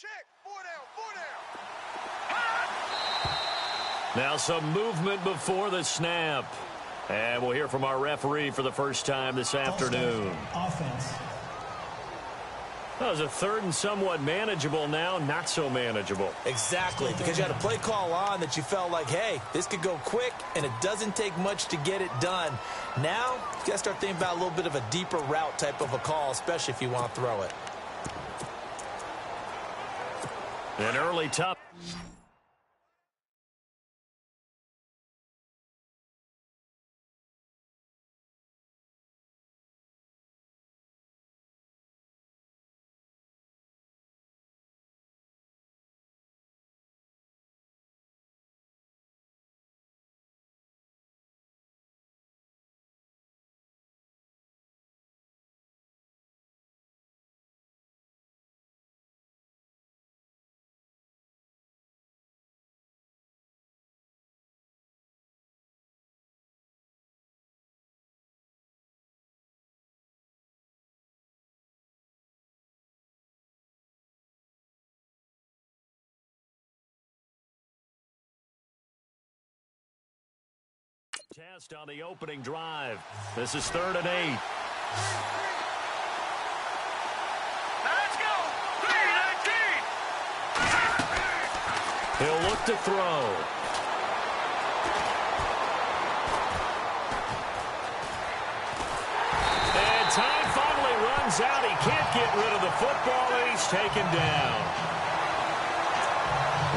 Check. Four down. Now some movement before the snap. And we'll hear from our referee for the first time this afternoon. Offense. That was a third and somewhat manageable, now not so manageable. Exactly, because you had a play call on that you felt like, hey, this could go quick, and it doesn't take much to get it done. Now, you got to start thinking about a little bit of a deeper route type of a call, especially if you want to throw it. An early tough. Test on the opening drive. This is 3rd and 8. Let's go. 3-19. He'll look to throw. And time finally runs out. He can't get rid of the football, and he's taken down.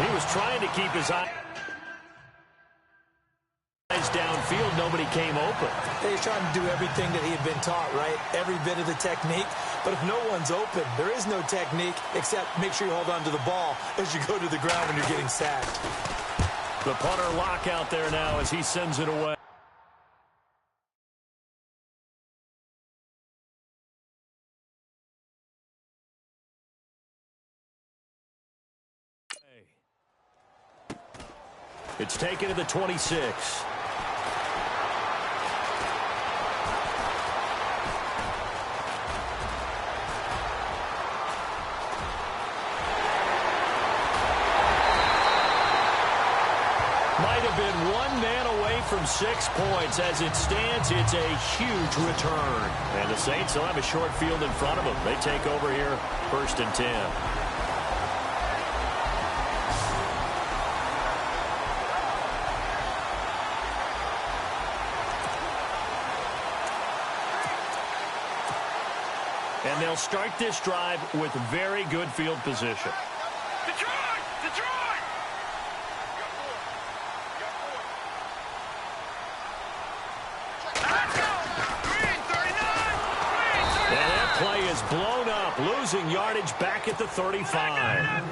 He was trying to keep his eye downfield. Nobody came open. He's trying to do everything that he had been taught, right? Every bit of the technique. But if no one's open, there is no technique except make sure you hold on to the ball as you go to the ground when you're getting sacked. The punter lock out there now as he sends it away. It's taken to the 26. Might have been one man away from 6 points. As it stands, it's a huge return. And the Saints will have a short field in front of them. They take over here, 1st and 10. And they'll start this drive with very good field position. Detroit! Let's go! 3-39! And that play is blown up, losing yardage back at the 35.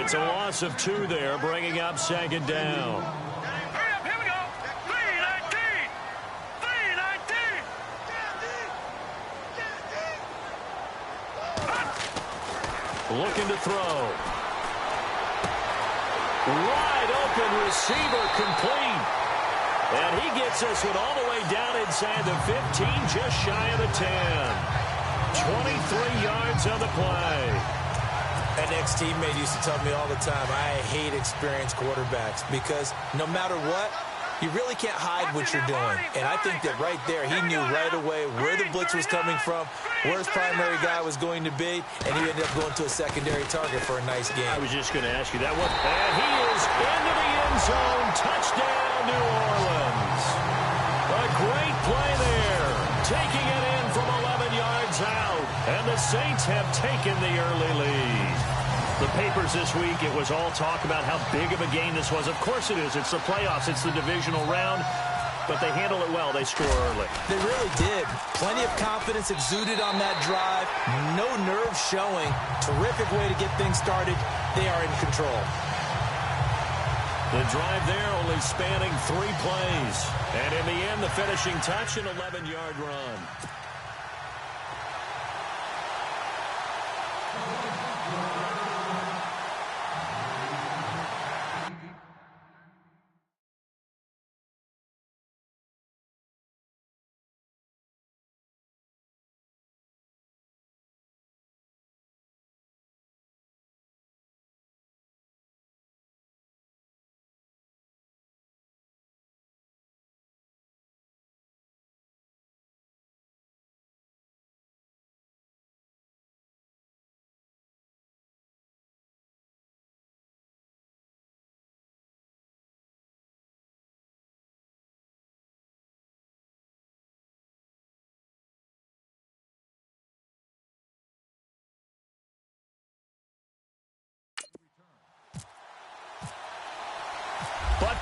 It's a loss of 2 there, bringing up 2nd down. Hurry up, here we go! 3-19! 3-19! Looking to throw. Wide open receiver complete. And he gets this one all the way down inside the 15, just shy of the 10. 23 yards on the play. An ex-teammate used to tell me all the time, I hate experienced quarterbacks because no matter what, you really can't hide what you're doing. And I think that right there, he knew right away where the blitz was coming from, where his primary guy was going to be, and he ended up going to a secondary target for a nice game. I was just going to ask you that one. And he is into the end zone. Touchdown, New Orleans. A great play there. Taking it in from 11 yards out. And the Saints have taken the early lead. The papers this week, it was all talk about how big of a game this was. Of course it is. It's the playoffs. It's the divisional round. But they handle it well. They score early. They really did. Plenty of confidence exuded on that drive. No nerves showing. Terrific way to get things started. They are in control. The drive there only spanning 3 plays. And in the end, the finishing touch, an 11-yard run.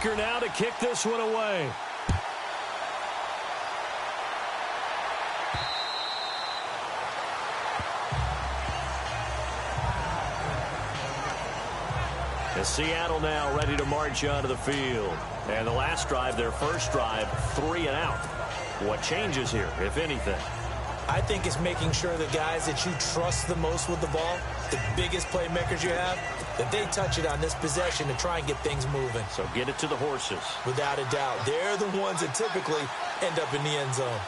Baker now to kick this one away. And Seattle now ready to march onto the field. And the last drive, their first drive, 3 and out. What changes here, if anything? I think it's making sure the guys that you trust the most with the ball, the biggest playmakers you have, that they touch it on this possession to try and get things moving. So get it to the horses. Without a doubt. They're the ones that typically end up in the end zone.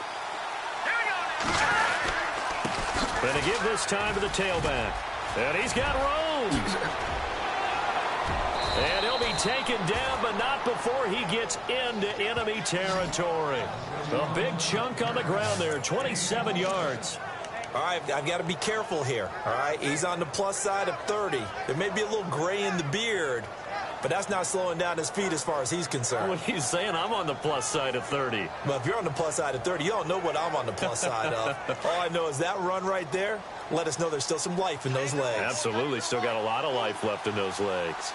Going to give this time to the tailback. And he's got room. And he'll be taken down, but not before he gets into enemy territory. A big chunk on the ground there, 27 yards. All right, I've got to be careful here, all right? He's on the plus side of 30. There may be a little gray in the beard, but that's not slowing down his feet as far as he's concerned. What are you saying? I'm on the plus side of 30. Well, if you're on the plus side of 30, you don't know what I'm on the plus side of. All I know is that run right there let us know there's still some life in those legs. Absolutely, still got a lot of life left in those legs.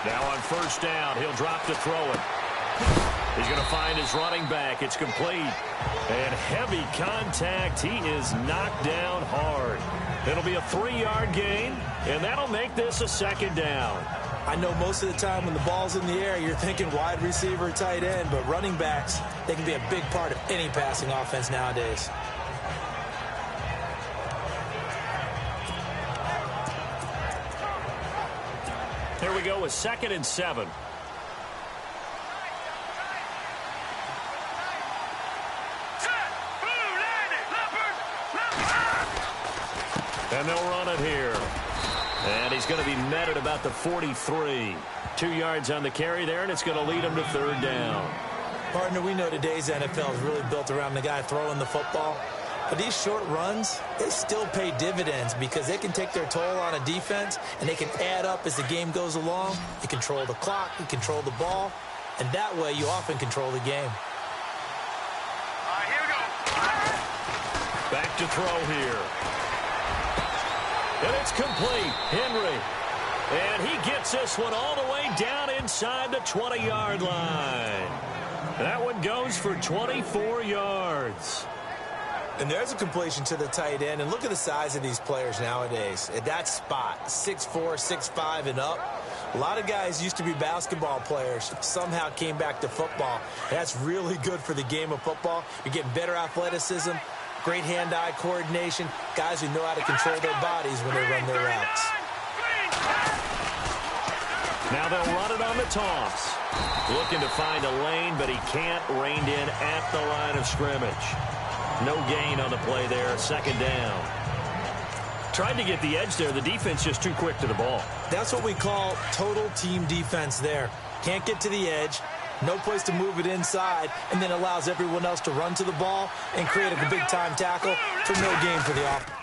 Now on first down, he'll drop to throw it. He's going to find his running back. It's complete. And heavy contact. He is knocked down hard. It'll be a 3-yard gain, and that'll make this a second down. I know most of the time when the ball's in the air, you're thinking wide receiver, tight end, but running backs, they can be a big part of any passing offense nowadays. Here we go with 2nd and 7. And they'll run it here. And he's going to be met at about the 43. 2 yards on the carry there, and it's going to lead him to 3rd down. Partner, we know today's NFL is really built around the guy throwing the football. But these short runs, they still pay dividends because they can take their toll on a defense, and they can add up as the game goes along. You control the clock, you control the ball, and that way you often control the game. All right, here we go. Back to throw here. And it's complete. Henry. And he gets this one all the way down inside the 20-yard line. That one goes for 24 yards. And there's a completion to the tight end. And look at the size of these players nowadays. At that spot, 6'4", 6'5", and up. A lot of guys used to be basketball players, somehow came back to football. That's really good for the game of football. You're getting better athleticism, great hand-eye coordination, guys who know how to control their bodies when they run their routes. Now they'll run it on the toss. Looking to find a lane, but he can't. Reined in at the line of scrimmage. No gain on the play there, 2nd down. Tried to get the edge there. The defense just too quick to the ball. That's what we call total team defense there. Can't get to the edge, no place to move it inside, and then allows everyone else to run to the ball and create a big-time tackle for no gain for the offense.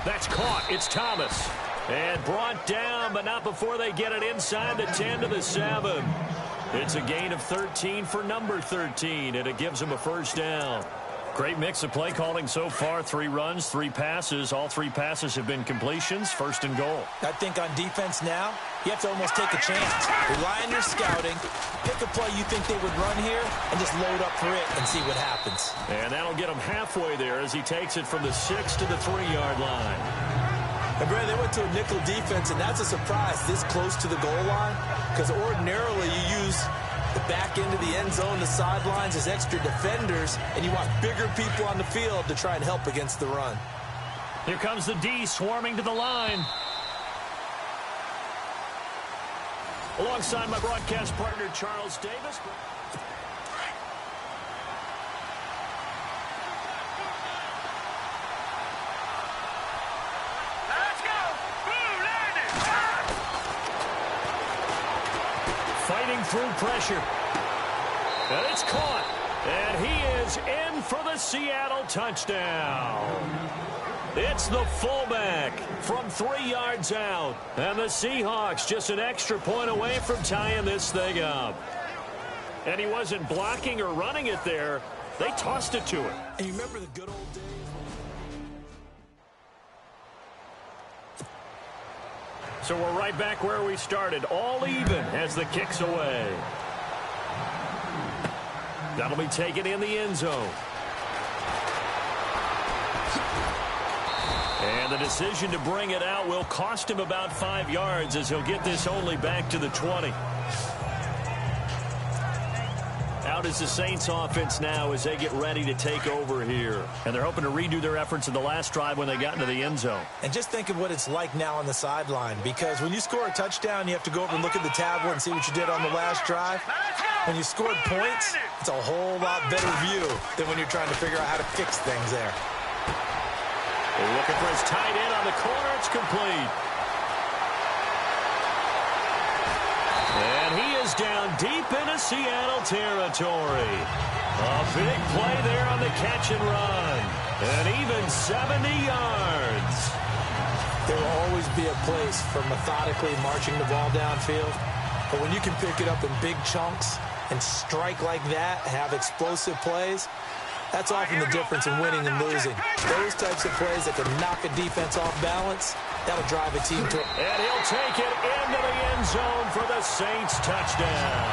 That's caught. It's Thomas. And brought down, but not before they get it inside the 10 to the 7. It's a gain of 13 for number 13, and it gives them a first down. Great mix of play calling so far. 3 runs, 3 passes. All 3 passes have been completions. First and goal. I think on defense now, you have to almost take a chance. Rely on your scouting. Pick a play you think they would run here and just load up for it and see what happens. And that'll get him halfway there as he takes it from the 6 to the 3-yard line. And Brad, they went to a nickel defense, and that's a surprise this close to the goal line, because ordinarily you use the back end of the end zone, the sidelines as extra defenders, and you want bigger people on the field to try and help against the run. Here comes the D swarming to the line. Alongside my broadcast partner, Charles Davis. Let's go! Blue landed! Fighting through pressure. And it's caught. And he is in for the Seattle touchdown. It's the fullback from 3 yards out. And the Seahawks just an extra point away from tying this thing up. And he wasn't blocking or running it there. They tossed it to him. And you remember the good old days? So we're right back where we started, all even as the kick's away. That'll be taken in the end zone. And the decision to bring it out will cost him about 5 yards as he'll get this only back to the 20. Out is the Saints offense now as they get ready to take over here. And they're hoping to redo their efforts in the last drive when they got into the end zone. And just think of what it's like now on the sideline, because when you score a touchdown, you have to go over and look at the tablet and see what you did on the last drive. When you scored points, it's a whole lot better view than when you're trying to figure out how to fix things there. Looking for his tight end on the corner. It's complete. And he is down deep into Seattle territory. A big play there on the catch and run. And even 70 yards. There will always be a place for methodically marching the ball downfield. But when you can pick it up in big chunks and strike like that, have explosive plays, that's often the difference in winning and losing. Those types of plays that can knock a defense off balance, that'll drive a team to... And he'll take it into the end zone for the Saints touchdown.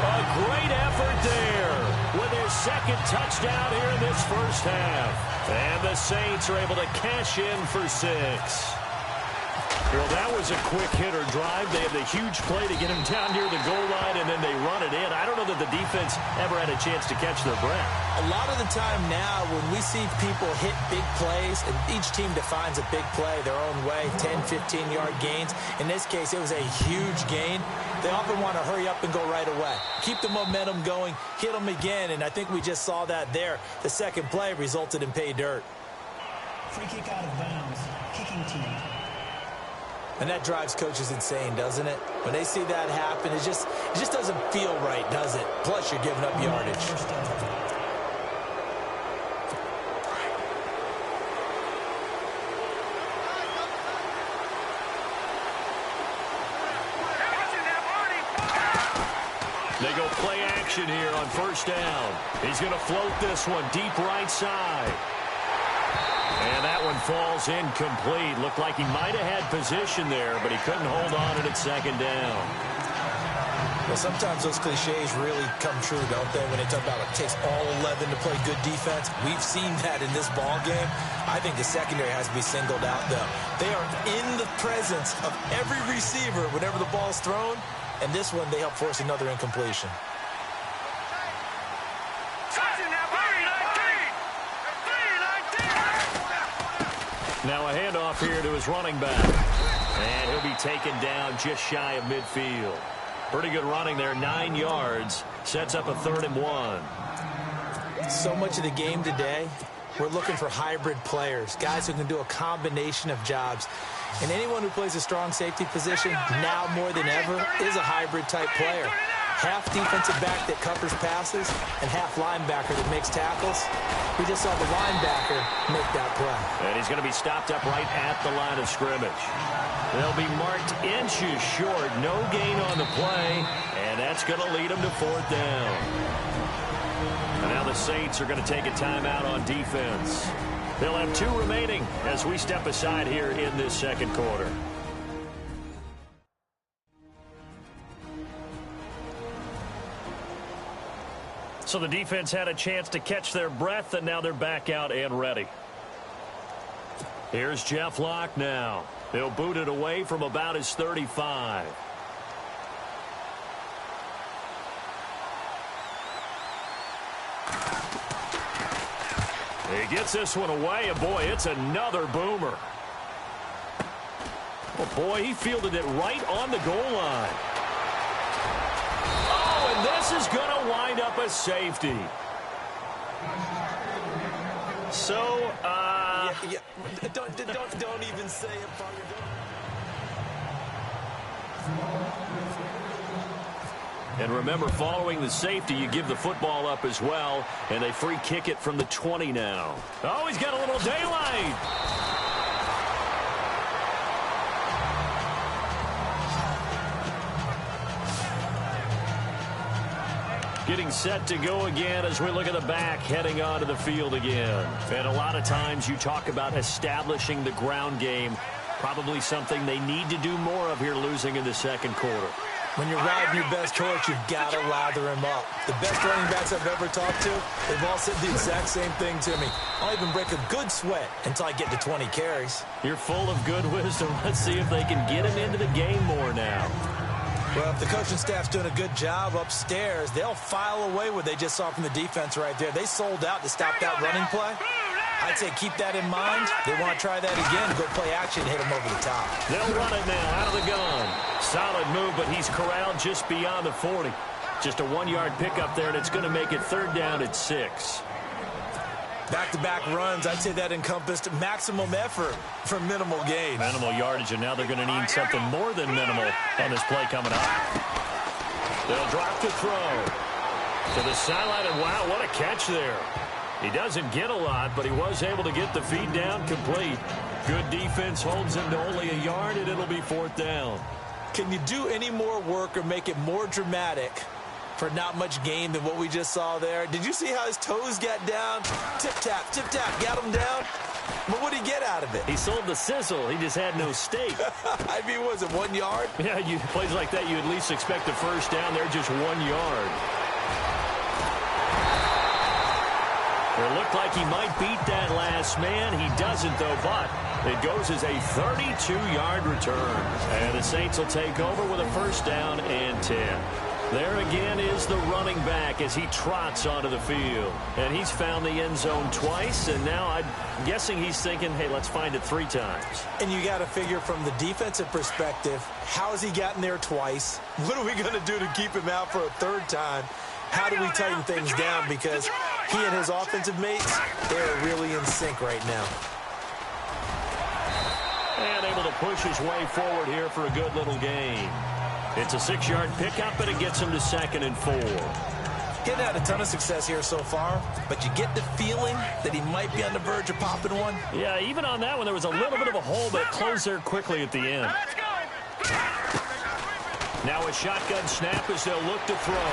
A great effort there with his second touchdown here in this first half. And the Saints are able to cash in for 6. Well, that was a quick hitter drive. They had the huge play to get him down near the goal line, and then they run it in. I don't know that the defense ever had a chance to catch their breath. A lot of the time now when we see people hit big plays, and each team defines a big play their own way, 10, 15-yard gains. In this case, it was a huge gain. They often want to hurry up and go right away. Keep the momentum going, hit them again, and I think we just saw that there. The second play resulted in pay dirt. Free kick out of bounds. Kicking team. And that drives coaches insane, doesn't it? When they see that happen, it just doesn't feel right, does it? Plus, you're giving up yardage. They go play action here on first down. He's going to float this one deep right side. And that one falls incomplete. Looked like he might have had position there, but he couldn't hold on to it second down. Well, sometimes those cliches really come true, don't they? When they talk about it takes all 11 to play good defense. We've seen that in this ball game. I think the secondary has to be singled out, though. They are in the presence of every receiver whenever the ball's thrown. And this one, they help force another incompletion. Now a handoff here to his running back. And he'll be taken down just shy of midfield. Pretty good running there, 9 yards. Sets up a 3rd and 1. So much of the game today, we're looking for hybrid players, guys who can do a combination of jobs. And anyone who plays a strong safety position, now more than ever, is a hybrid type player. Half defensive back that covers passes and half linebacker that makes tackles. We just saw the linebacker make that play. And he's going to be stopped up right at the line of scrimmage. They'll be marked inches short. No gain on the play. And that's going to lead them to 4th down. And now the Saints are going to take a timeout on defense. They'll have 2 remaining as we step aside here in this second quarter. So the defense had a chance to catch their breath, and now they're back out and ready. Here's Jeff Locke now. He'll boot it away from about his 35. He gets this one away, and boy, it's another boomer. Oh, boy, he fielded it right on the goal line. Oh, and this is going to wind up a safety. So, Yeah. Don't even say it, Parker. And remember, following the safety, you give the football up as well, and they free kick it from the 20 now. Oh, he's got a little daylight. Getting set to go again as we look at the back heading onto the field again. And a lot of times you talk about establishing the ground game. Probably something they need to do more of here losing in the second quarter. When you're riding your best horse, you've got to lather him up. The best running backs I've ever talked to, they've all said the exact same thing to me. I'll even break a good sweat until I get to 20 carries. You're full of good wisdom. Let's see if they can get him into the game more now. Well, if the coaching staff's doing a good job upstairs, they'll file away what they just saw from the defense right there. They sold out to stop that running play. I'd say keep that in mind. They want to try that again, go play action, hit them over the top. They'll run it now out of the gun. Solid move, but he's corralled just beyond the 40. Just a 1-yard pickup there, and it's going to make it 3rd down at 6. Back-to-back runs, I'd say that encompassed maximum effort for minimal gain. Minimal yardage, and now they're going to need something more than minimal on this play coming up. They'll drop to throw. To the sideline, and wow, what a catch there. He doesn't get a lot, but he was able to get the feed down complete. Good defense holds him to only a yard, and it'll be 4th down. Can you do any more work or make it more dramatic for not much gain than what we just saw there? Did you see how his toes got down? Tip-tap, got him down. But what did he get out of it? He sold the sizzle. He just had no steak. I mean, was it 1 yard? Yeah, plays like that, you at least expect a first down. They're just 1 yard. It looked like he might beat that last man. He doesn't, though, but it goes as a 32-yard return. And the Saints will take over with a first down and 10. There again is the running back as he trots onto the field. And he's found the end zone twice, and now I'm guessing he's thinking, hey, let's find it 3 times. And you got to figure from the defensive perspective, how has he gotten there twice? What are we going to do to keep him out for a 3rd time? How do we tighten things down? Because he and his offensive mates, they're really in sync right now. And able to push his way forward here for a good little gain. It's a 6-yard pickup, and it gets him to 2nd and 4. He hasn't had a ton of success here so far, but you get the feeling that he might be on the verge of popping one. Yeah, even on that one, there was a little bit of a hole, but it closed there quickly at the end. Now a shotgun snap as they'll look to throw.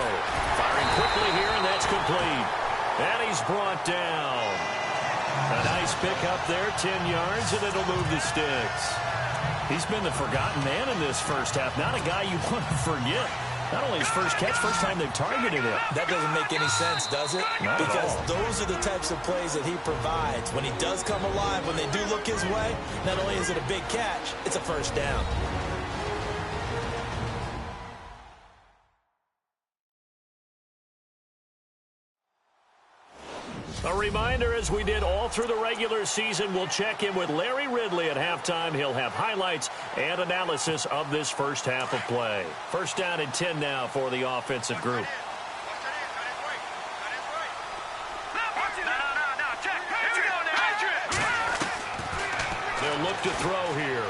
Firing quickly here, and that's complete. And he's brought down. A nice pickup there, 10 yards, and it'll move the sticks. He's been the forgotten man in this first half. Not a guy you want to forget. Not only his first catch, first time they've targeted him. That doesn't make any sense, does it? Not because at all. Those are the types of plays that he provides. When he does come alive, when they do look his way, not only is it a big catch, it's a first down. A reminder, as we did all through the regular season, we'll check in with Larry Ridley at halftime. He'll have highlights and analysis of this first half of play. First down and 10 now for the offensive group. They'll look to throw here.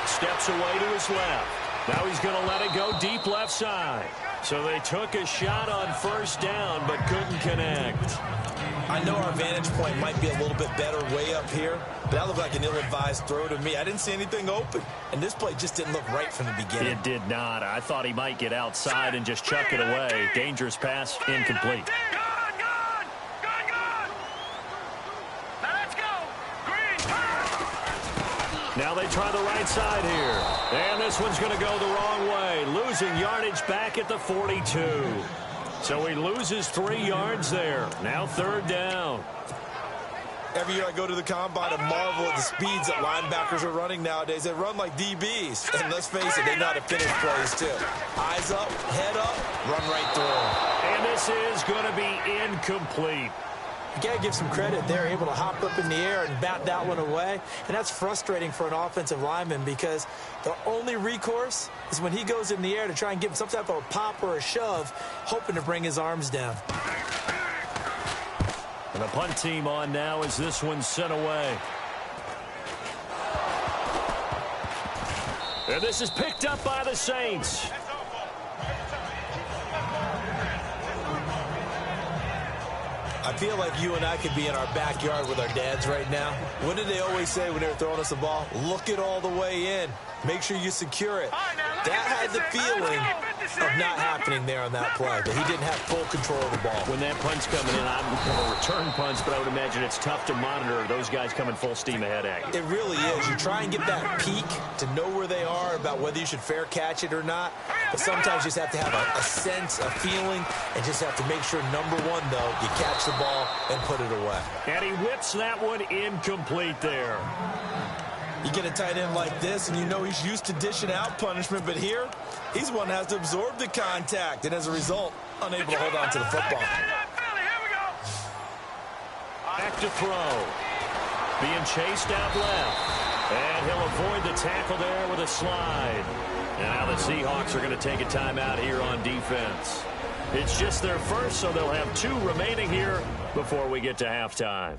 Steps away to his left. Now he's going to let it go deep left side. So they took a shot on first down but couldn't connect. I know our vantage point might be a little bit better way up here, but that looked like an ill-advised throw to me. I didn't see anything open, and this play just didn't look right from the beginning. It did not. I thought he might get outside and just chuck it away. Dangerous pass, incomplete. Now they try the right side here. And this one's going to go the wrong way. Losing yardage back at the 42. So he loses 3 yards there. Now 3rd down. Every year I go to the combine and marvel at the speeds that linebackers are running nowadays. They run like DBs. And let's face it, they know how to finish plays too. Eyes up, head up, run right through them. And this is going to be incomplete. You got to give some credit. They're able to hop up in the air and bat that one away. And that's frustrating for an offensive lineman because the only recourse is when he goes in the air to try and give some type of a pop or a shove, hoping to bring his arms down. And the punt team on now as this one's sent away. And this is picked up by the Saints. I feel like you and I could be in our backyard with our dads right now. What did they always say when they were throwing us the ball? Look it all the way in. Make sure you secure it. That had the feeling of not happening there on that play, that he didn't have full control of the ball. When that punt's coming in, I'm going to return punts, but I would imagine it's tough to monitor those guys coming full steam ahead at you. It really is. You try and get that peek to know where they are about whether you should fair catch it or not, but sometimes you just have to have a sense, a feeling, and just have to make sure, number one, though, you catch the ball and put it away. And he whips that one incomplete there. You get a tight end like this, and you know he's used to dishing out punishment, but here, he's one that has to absorb the contact, and as a result, unable to hold on to the football. Back to throw. Being chased out left. And he'll avoid the tackle there with a slide. And now the Seahawks are going to take a timeout here on defense. It's just their first, so they'll have 2 remaining here before we get to halftime.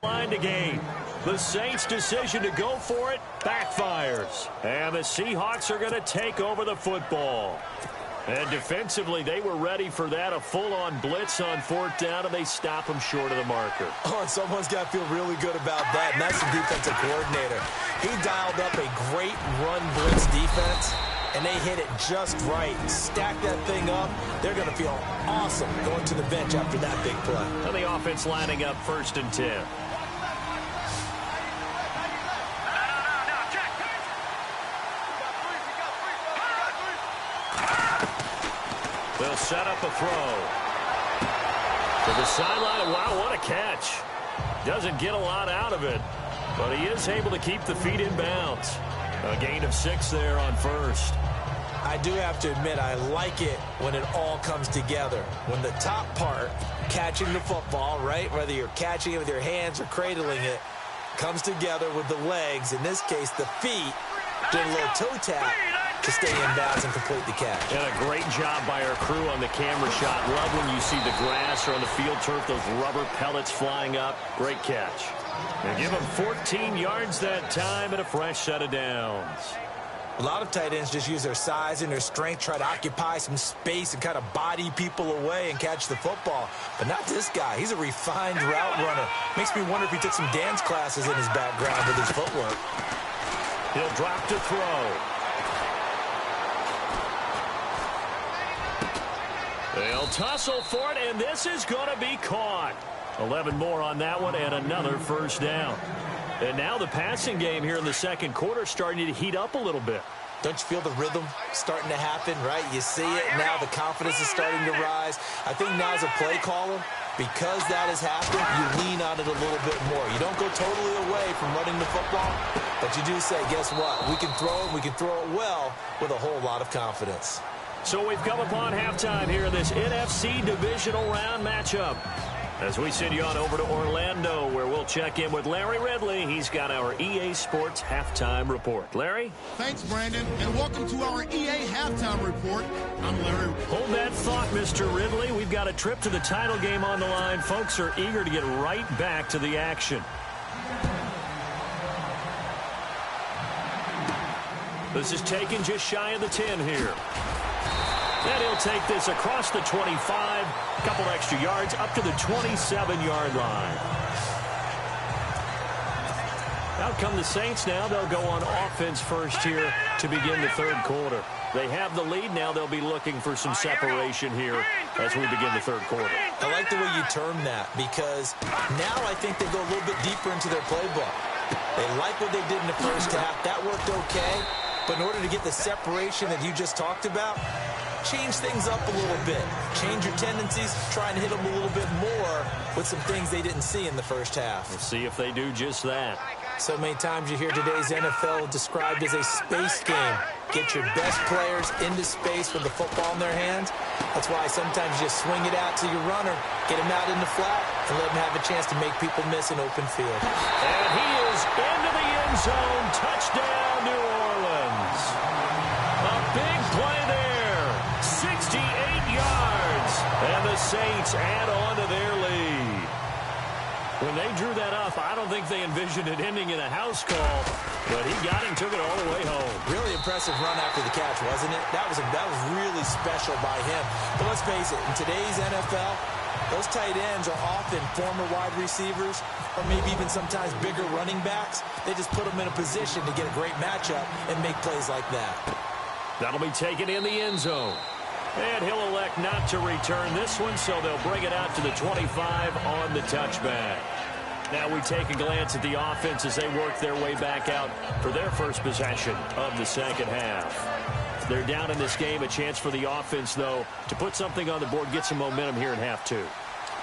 Line to gain. The Saints' decision to go for it backfires. And the Seahawks are going to take over the football. And defensively, they were ready for that, a full-on blitz on 4th down, and they stop them short of the marker. Oh, and someone's got to feel really good about that, and that's the defensive coordinator. He dialed up a great run blitz defense, and they hit it just right. Stack that thing up. They're going to feel awesome going to the bench after that big play. And the offense lining up 1st and 10. They'll set up a throw. To the sideline. Wow, what a catch. Doesn't get a lot out of it, but he is able to keep the feet in bounds. A gain of 6 there on 1st. I do have to admit, I like it when it all comes together. When the top part, catching the football, right, whether you're catching it with your hands or cradling it, comes together with the legs, in this case the feet, doing a little toe tap to stay in bounds and complete the catch. And a great job by our crew on the camera shot. Love when you see the grass or on the field turf, those rubber pellets flying up. Great catch. And give him 14 yards that time and a fresh set of downs. A lot of tight ends just use their size and their strength, try to occupy some space and kind of body people away and catch the football. But not this guy. He's a refined route runner. Makes me wonder if he took some dance classes in his background with his footwork. He'll drop to throw. They'll tussle for it, and this is going to be caught. 11 more on that one, and another 1st down. And now the passing game here in the 2nd quarter starting to heat up a little bit. Don't you feel the rhythm starting to happen, right? You see it now, the confidence is starting to rise. I think now as a play caller, because that has happened, you lean on it a little bit more. You don't go totally away from running the football, but you do say, guess what? We can throw it, we can throw it well with a whole lot of confidence. So we've come upon halftime here in this NFC Divisional Round matchup. As we send you on over to Orlando, where we'll check in with Larry Ridley. He's got our EA Sports Halftime Report. Larry? Thanks, Brandon, and welcome to our EA Halftime Report. I'm Larry. Hold that thought, Mr. Ridley. We've got a trip to the title game on the line. Folks are eager to get right back to the action. This is taken just shy of the 10 here. And he'll take this across the 25, a couple extra yards, up to the 27-yard line. Out come the Saints now. They'll go on offense first here to begin the 3rd quarter. They have the lead now. They'll be looking for some separation here as we begin the 3rd quarter. I like the way you term that because now I think they go a little bit deeper into their playbook. They like what they did in the first half. That worked okay. But in order to get the separation that you just talked about, change things up a little bit. Change your tendencies. Try and hit them a little bit more with some things they didn't see in the first half. We'll see if they do just that. So many times you hear today's NFL described as a space game. Get your best players into space with the football in their hands. That's why sometimes you just swing it out to your runner, get him out in the flat, and let him have a chance to make people miss an open field. And he is into the end zone. Touchdown, New Orleans. A big play there. 68 yards. And the Saints add on to their lead. When they drew that up, I don't think they envisioned it ending in a house call, but he got it and took it all the way home. Really impressive run after the catch, wasn't it? That was really special by him. But let's face it, in today's NFL, those tight ends are often former wide receivers or maybe even sometimes bigger running backs. They just put them in a position to get a great matchup and make plays like that. That'll be taken in the end zone. And he'll elect not to return this one, so they'll bring it out to the 25 on the touchback. Now we take a glance at the offense as they work their way back out for their first possession of the second half. They're down in this game. A chance for the offense, though, to put something on the board, get some momentum here in half two.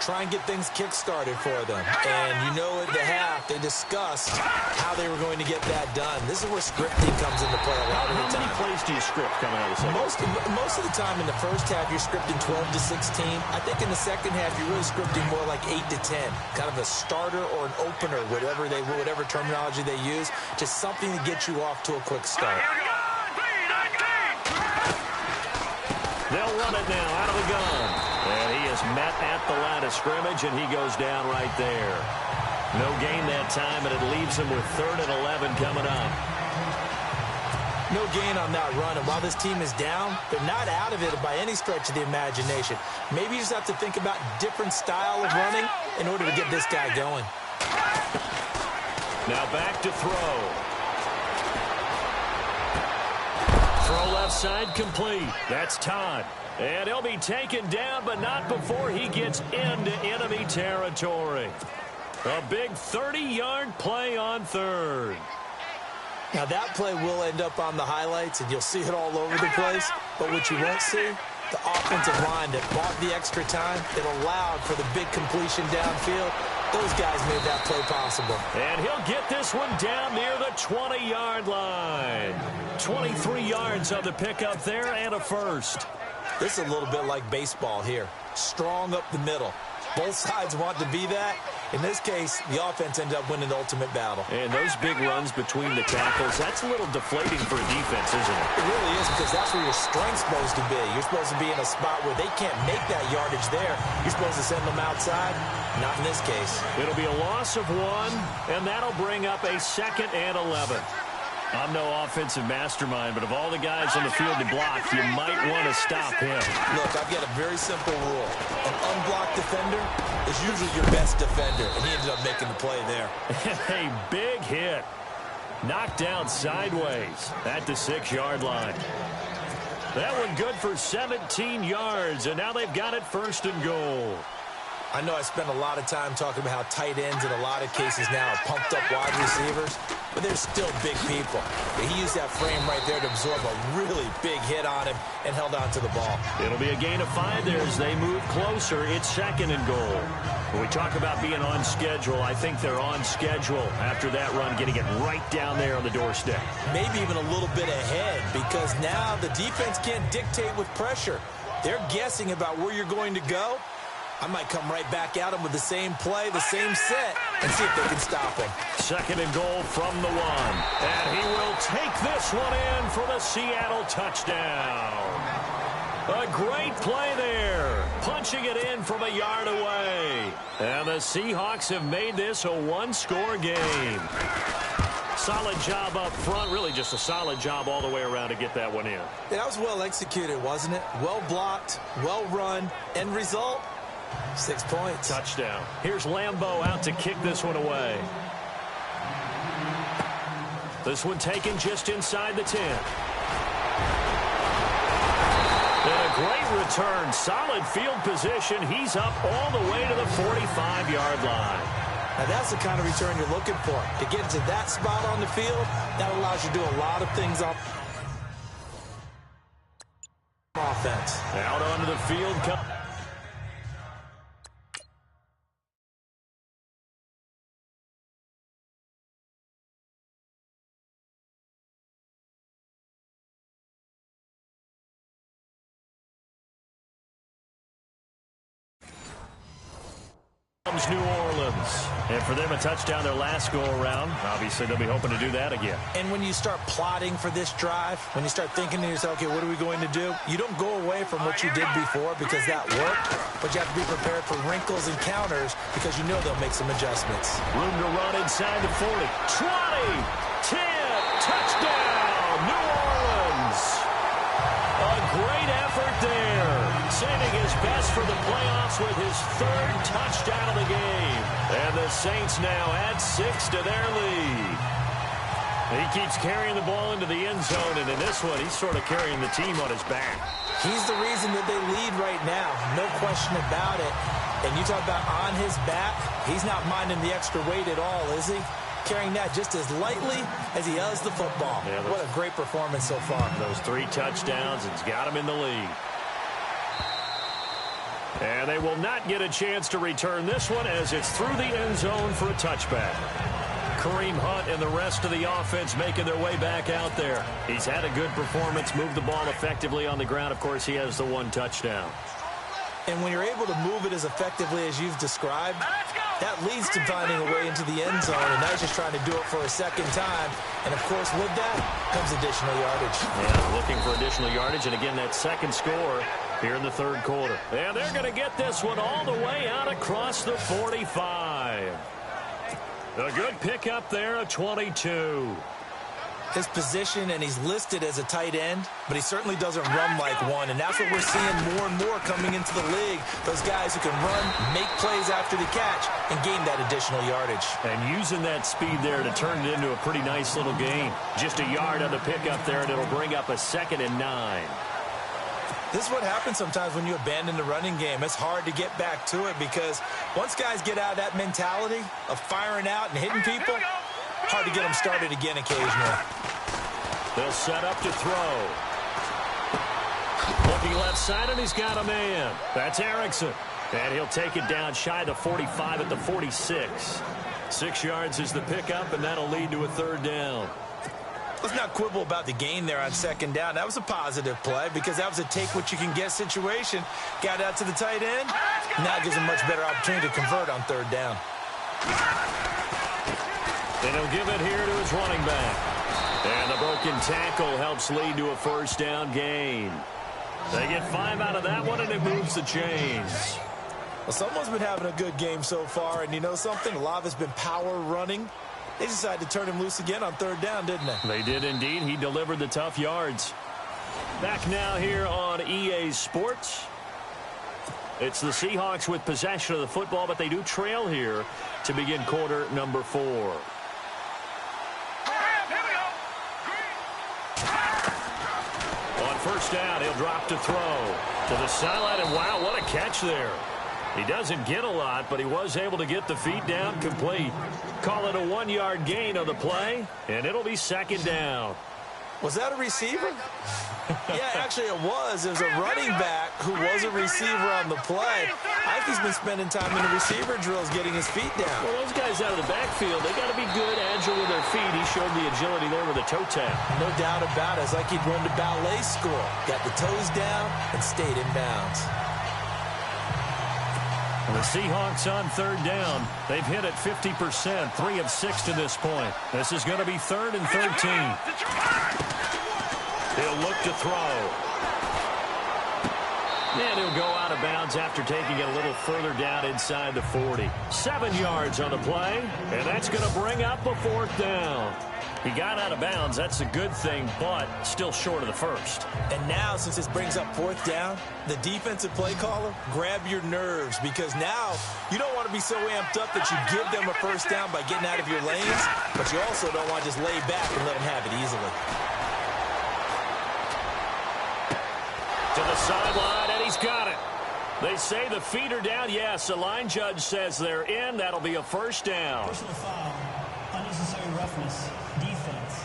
Try and get things kick-started for them. And you know at the half, they discussed how they were going to get that done. This is where scripting comes into play a lot of the time. How many plays do you script coming out of the second? Most of the time in the first half, you're scripting 12 to 16. I think in the second half, you're really scripting more like 8 to 10. Kind of a starter or an opener, whatever terminology they use. Just something to get you off to a quick start. They'll run it now out of the gun. And he is met at the line of scrimmage, and he goes down right there. No gain that time, and it leaves him with 3rd and 11 coming up. No gain on that run, and while this team is down, they're not out of it by any stretch of the imagination. Maybe you just have to think about different style of running in order to get this guy going. Now back to throw. Throw left side complete. That's Todd. And he'll be taken down, but not before he gets into enemy territory. A big 30-yard play on 3rd. Now that play will end up on the highlights, and you'll see it all over the place. But what you won't see, the offensive line that bought the extra time, that allowed for the big completion downfield, those guys made that play possible. And he'll get this one down near the 20-yard line. 23 yards on the pickup there and a first. This is a little bit like baseball here. Strong up the middle. Both sides want to be that. In this case, the offense ended up winning the ultimate battle. And those big runs between the tackles, that's a little deflating for a defense, isn't it? It really is, because that's where your strength's supposed to be. You're supposed to be in a spot where they can't make that yardage there. You're supposed to send them outside. Not in this case. It'll be a loss of 1, and that'll bring up a 2nd and 11. I'm no offensive mastermind, but of all the guys on the field to block, you might want to stop him. Look, I've got a very simple rule. An unblocked defender is usually your best defender, and he ended up making the play there. A big hit. Knocked down sideways at the 6-yard line. That one good for 17 yards, and now they've got it 1st and goal. I know I spent a lot of time talking about how tight ends in a lot of cases now are pumped up wide receivers, but they're still big people. But he used that frame right there to absorb a really big hit on him and held on to the ball. It'll be a gain of 5 there as they move closer. It's 2nd and goal. When we talk about being on schedule, I think they're on schedule after that run, getting it right down there on the doorstep. Maybe even a little bit ahead, because now the defense can't dictate with pressure. They're guessing about where you're going to go. I might come right back at him with the same play, the same set, and see if they can stop him. 2nd and goal from the 1. And he will take this one in for the Seattle touchdown. A great play there. Punching it in from a yard away. And the Seahawks have made this a 1-score game. Solid job up front. Really just a solid job all the way around to get that one in. That was well executed, wasn't it? Well blocked, well run. End result? 6 points. Touchdown. Here's Lambeau out to kick this one away. This one taken just inside the 10. And a great return. Solid field position. He's up all the way to the 45-yard line. Now, that's the kind of return you're looking for. To get to that spot on the field, that allows you to do a lot of things on offense. Out onto the field. Comes New Orleans. And for them, a touchdown their last go-around. Obviously, they'll be hoping to do that again. And when you start plotting for this drive, when you start thinking to yourself, okay, what are we going to do? You don't go away from what you did before because that worked, but you have to be prepared for wrinkles and counters because you know they'll make some adjustments. Room to run inside the 40. 20, 10, touchdown, New Orleans. A great effort there. Saving his best for the playoffs with his third touchdown of the game. And the Saints now add 6 to their lead. He keeps carrying the ball into the end zone, and in this one, he's sort of carrying the team on his back. He's the reason that they lead right now. No question about it. And you talk about on his back, he's not minding the extra weight at all, is he? Carrying that just as lightly as he does the football. Yeah, what a great performance so far. Those 3 touchdowns, it's got him in the lead. And they will not get a chance to return this one as it's through the end zone for a touchback. Kareem Hunt and the rest of the offense making their way back out there. He's had a good performance, moved the ball effectively on the ground. Of course, he has the 1 touchdown. And when you're able to move it as effectively as you've described, that leads to finding a way into the end zone, and now he's just trying to do it for a second time. And, of course, with that comes additional yardage. Yeah, looking for additional yardage, and again, that second score here in the third quarter. And they're going to get this one all the way out across the 45. A good pickup there, a 22. His position, and he's listed as a tight end, but he certainly doesn't run like one, and that's what we're seeing more and more coming into the league. Those guys who can run, make plays after the catch, and gain that additional yardage. And using that speed there to turn it into a pretty nice little gain. Just a yard on the pickup there, and it'll bring up a 2nd and 9. This is what happens sometimes when you abandon the running game. It's hard to get back to it because once guys get out of that mentality of firing out and hitting people, hard to get them started again occasionally. They'll set up to throw. Looking left side, and he's got a man. That's Erickson. And he'll take it down shy of the 45 at the 46. 6 yards is the pickup, and that'll lead to a 3rd down. Let's not quibble about the gain there on 2nd down. That was a positive play because that was a take-what-you-can-get situation. Got out to the tight end. Now it gives him a much better opportunity to convert on 3rd down. And he'll give it here to his running back. And the broken tackle helps lead to a 1st down gain. They get 5 out of that one, and it moves the chains. Well, someone's been having a good game so far, and you know something? A lot of it's been power running. They decided to turn him loose again on 3rd down, didn't they? They did indeed. He delivered the tough yards. Back now here on EA Sports. It's the Seahawks with possession of the football, but they do trail here to begin quarter number 4. On 1st down, he'll drop to throw to the sideline, and wow, what a catch there. He doesn't get a lot, but he was able to get the feet down complete. Call it a 1-yard gain on the play, and it'll be 2nd down. Was that a receiver? Yeah, actually it was. It was a running back who was a receiver on the play. I think he's been spending time in the receiver drills getting his feet down. Well, those guys out of the backfield, they got to be good, agile with their feet. He showed the agility there with a toe tap. No doubt about it. It's like he'd run to ballet school. Got the toes down and stayed in bounds. The Seahawks on 3rd down. They've hit it 50%, 3 of 6 to this point. This is going to be 3rd and 13. He'll look to throw. And he'll go out of bounds after taking it a little further down inside the 40. 7 yards on the play, and that's going to bring up a 4th down. He got out of bounds. That's a good thing, but still short of the 1st. And now, since this brings up 4th down, the defensive play caller, grab your nerves, because now you don't want to be so amped up that you give them a 1st down by getting out of your lanes, but you also don't want to just lay back and let them have it easily. To the sideline, and he's got it. They say the feet are down. Yes, the line judge says they're in. That'll be a first down. Personal foul. Unnecessary roughness. Defense.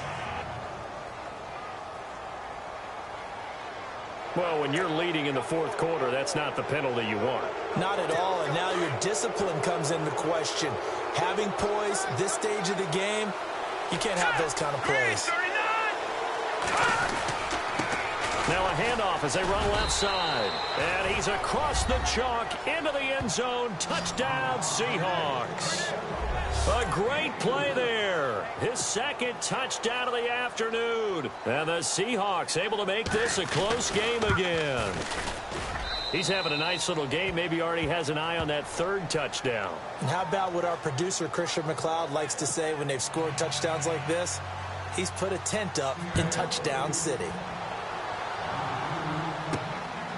Well, when you're leading in the fourth quarter, that's not the penalty you want. Not at all, and now your discipline comes into question. Having poise this stage of the game, you can't have those kind of plays. Now a handoff as they run left side. And he's across the chalk into the end zone. Touchdown, Seahawks. A great play there. His second touchdown of the afternoon. And the Seahawks able to make this a close game again. He's having a nice little game. Maybe already has an eye on that third touchdown. And how about what our producer, Christian McLeod, likes to say when they've scored touchdowns like this? He's put a tent up in Touchdown City.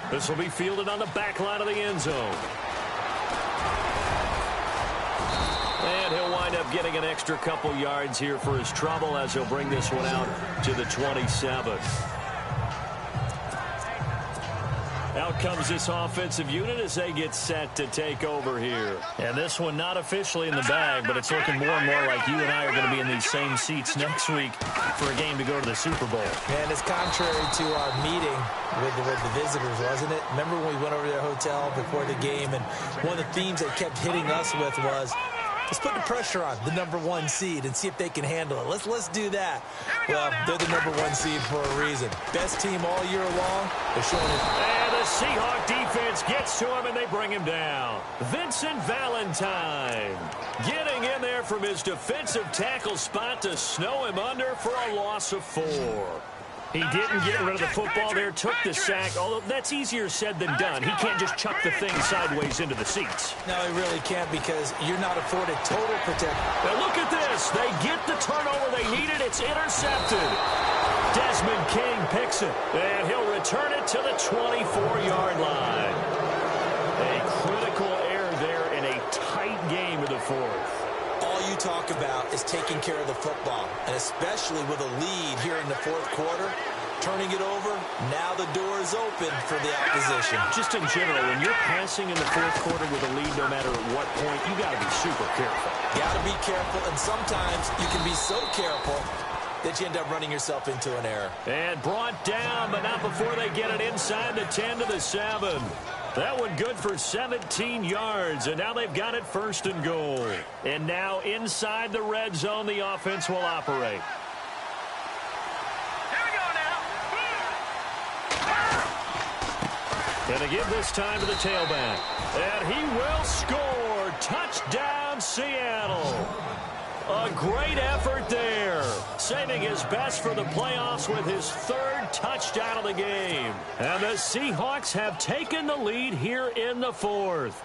This will be fielded on the back line of the end zone. And he'll wind up getting an extra couple yards here for his trouble as he'll bring this one out to the 27. Out comes this offensive unit as they get set to take over here. And this one not officially in the bag, but it's looking more and more like you and I are going to be in these same seats next week for a game to go to the Super Bowl. And it's contrary to our meeting with the visitors, wasn't it? Remember when we went over to their hotel before the game, and one of the themes they kept hitting us with was, let's put the pressure on the #1 seed and see if they can handle it. Let's do that. Well, they're the #1 seed for a reason. Best team all year long. They're showing it. And the Seahawk defense gets to him, and they bring him down. Vincent Valentine getting in there from his defensive tackle spot to snow him under for a loss of 4. He didn't get rid of the football there, took the sack, although that's easier said than done. He can't just chuck the thing sideways into the seats. No, he really can't because you're not afforded total protection. Now look at this. They get the turnover they needed. It's intercepted. Desmond King picks it, and he'll return it to the 24-yard line. A critical error there in a tight game of the fourth. All you talk about is taking care of the football, and especially with a lead here in the fourth quarter, turning it over, now the door is open for the opposition. Just in general, when you're passing in the fourth quarter with a lead, no matter at what point, you got to be super careful. Got to be careful, and sometimes you can be so careful that you end up running yourself into an error. And brought down, but not before they get it inside the 10 to the 7. That one good for 17 yards, and now they've got it 1st and goal. And now inside the red zone, the offense will operate. Here we go now. And again this time to the tailback. And he will score. Touchdown, Seattle. A great effort there. Saving his best for the playoffs with his 3rd touchdown of the game. And the Seahawks have taken the lead here in the 4th.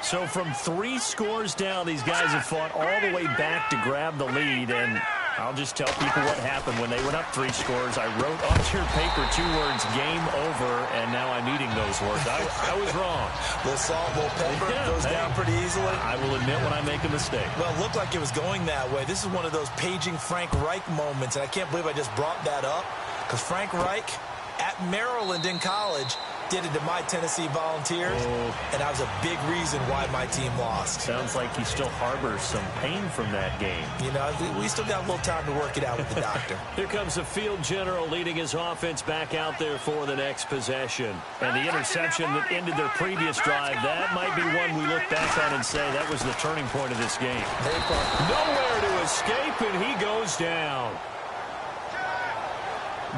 So from 3 scores down, these guys have fought all the way back to grab the lead. And I'll just tell people what happened when they went up 3 scores. I wrote onto your paper 2 words, game over, and now I'm eating those words. I was wrong. A little salt, a little pepper, goes down pretty easily. I will admit when I make a mistake. Well, it looked like it was going that way. This is one of those paging Frank Reich moments, and I can't believe I just brought that up, because Frank Reich at Maryland in college did it to my Tennessee Volunteers, and that was a big reason why my team lost. Sounds like he still harbors some pain from that game. You know, we still got a little time to work it out with the doctor. Here comes the field general leading his offense back out there for the next possession. And the interception that ended their previous drive, that might be one we look back on and say that was the turning point of this game. Nowhere to escape, and he goes down.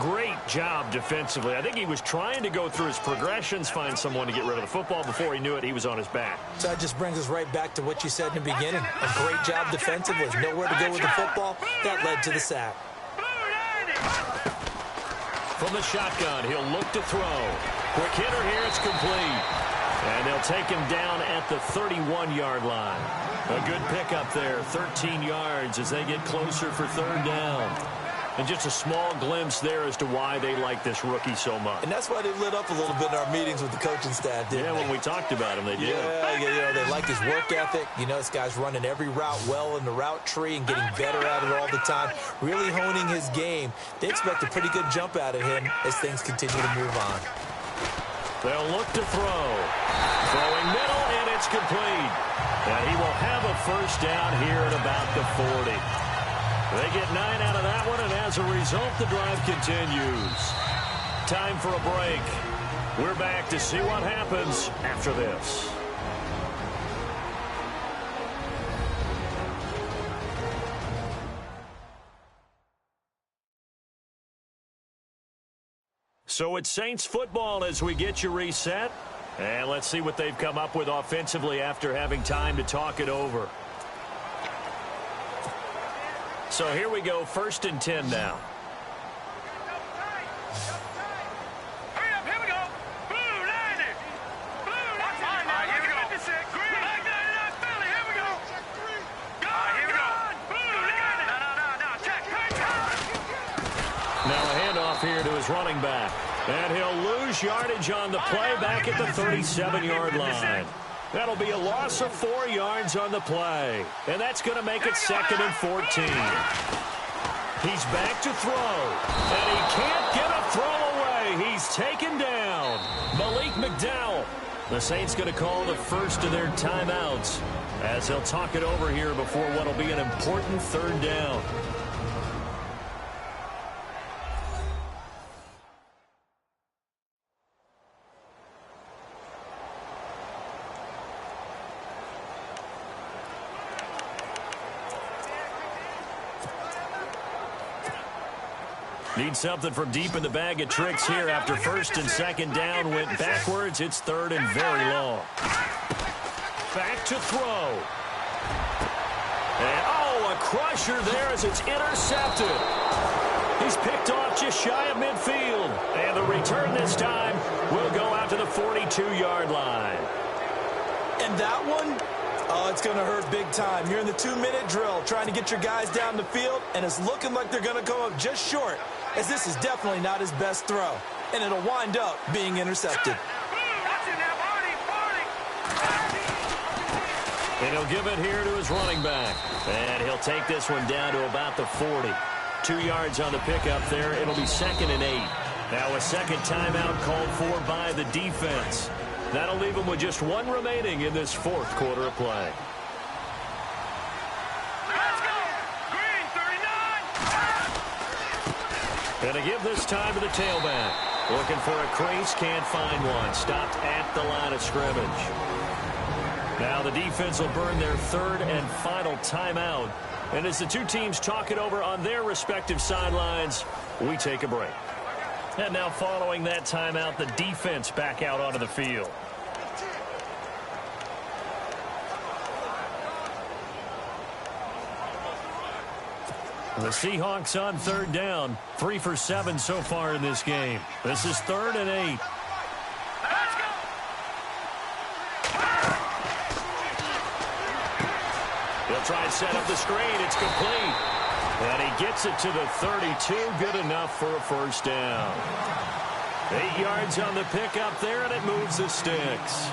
Great job defensively. I think he was trying to go through his progressions, find someone to get rid of the football. Before he knew it, he was on his back. So that just brings us right back to what you said in the beginning. A great job defensively. Nowhere to go with the football. That led to the sack. From the shotgun, he'll look to throw. Quick hitter here, it's complete. And they'll take him down at the 31-yard line. A good pickup there, 13 yards as they get closer for 3rd down. And just a small glimpse there as to why they like this rookie so much. And that's why they lit up a little bit in our meetings with the coaching staff, didn't they? Yeah, when we talked about him, they did. Yeah, you know, they like his work ethic. You know, this guy's running every route well in the route tree and getting better at it all the time, really honing his game. They expect a pretty good jump out of him as things continue to move on. They'll look to throw. Throwing middle, and it's complete. And he will have a first down here at about the 40. They get 9 out of that one, and as a result, the drive continues. Time for a break. We're back to see what happens after this. So it's Saints football as we get you reset. And let's see what they've come up with offensively after having time to talk it over. So here we go, 1st and 10 now. Here to his running back. And he'll lose yardage on the play back at the 37-yard line. That'll be a loss of 4 yards on the play. And that's going to make it 2nd and 14. He's back to throw. And he can't get a throw away. He's taken down. Malik McDowell. The Saints going to call the first of their timeouts as they'll talk it over here before what will be an important 3rd down. Need something from deep in the bag of tricks here after 1st and 2nd down went backwards. It's 3rd and very long. Back to throw. And, a crusher there as it's intercepted. He's picked off just shy of midfield. And the return this time will go out to the 42-yard line. And that one, it's going to hurt big time. You're in the 2-minute drill trying to get your guys down the field, and it's looking like they're going to come up just short, as this is definitely not his best throw, and it'll wind up being intercepted. And he'll give it here to his running back. And he'll take this one down to about the 40. 2 yards on the pickup there. It'll be 2nd and 8. Now a second timeout called for by the defense. That'll leave them with just 1 remaining in this 4th quarter of play. And to give this time to the tailback. Looking for a crease, can't find one. Stopped at the line of scrimmage. Now the defense will burn their 3rd and final timeout. And as the two teams talk it over on their respective sidelines, we take a break. And now following that timeout, the defense back out onto the field. The Seahawks on 3rd down. 3 for 7 so far in this game. This is 3rd and 8. He'll try and set up the screen. It's complete. And he gets it to the 32. Good enough for a first down. 8 yards on the pickup there, and it moves the sticks.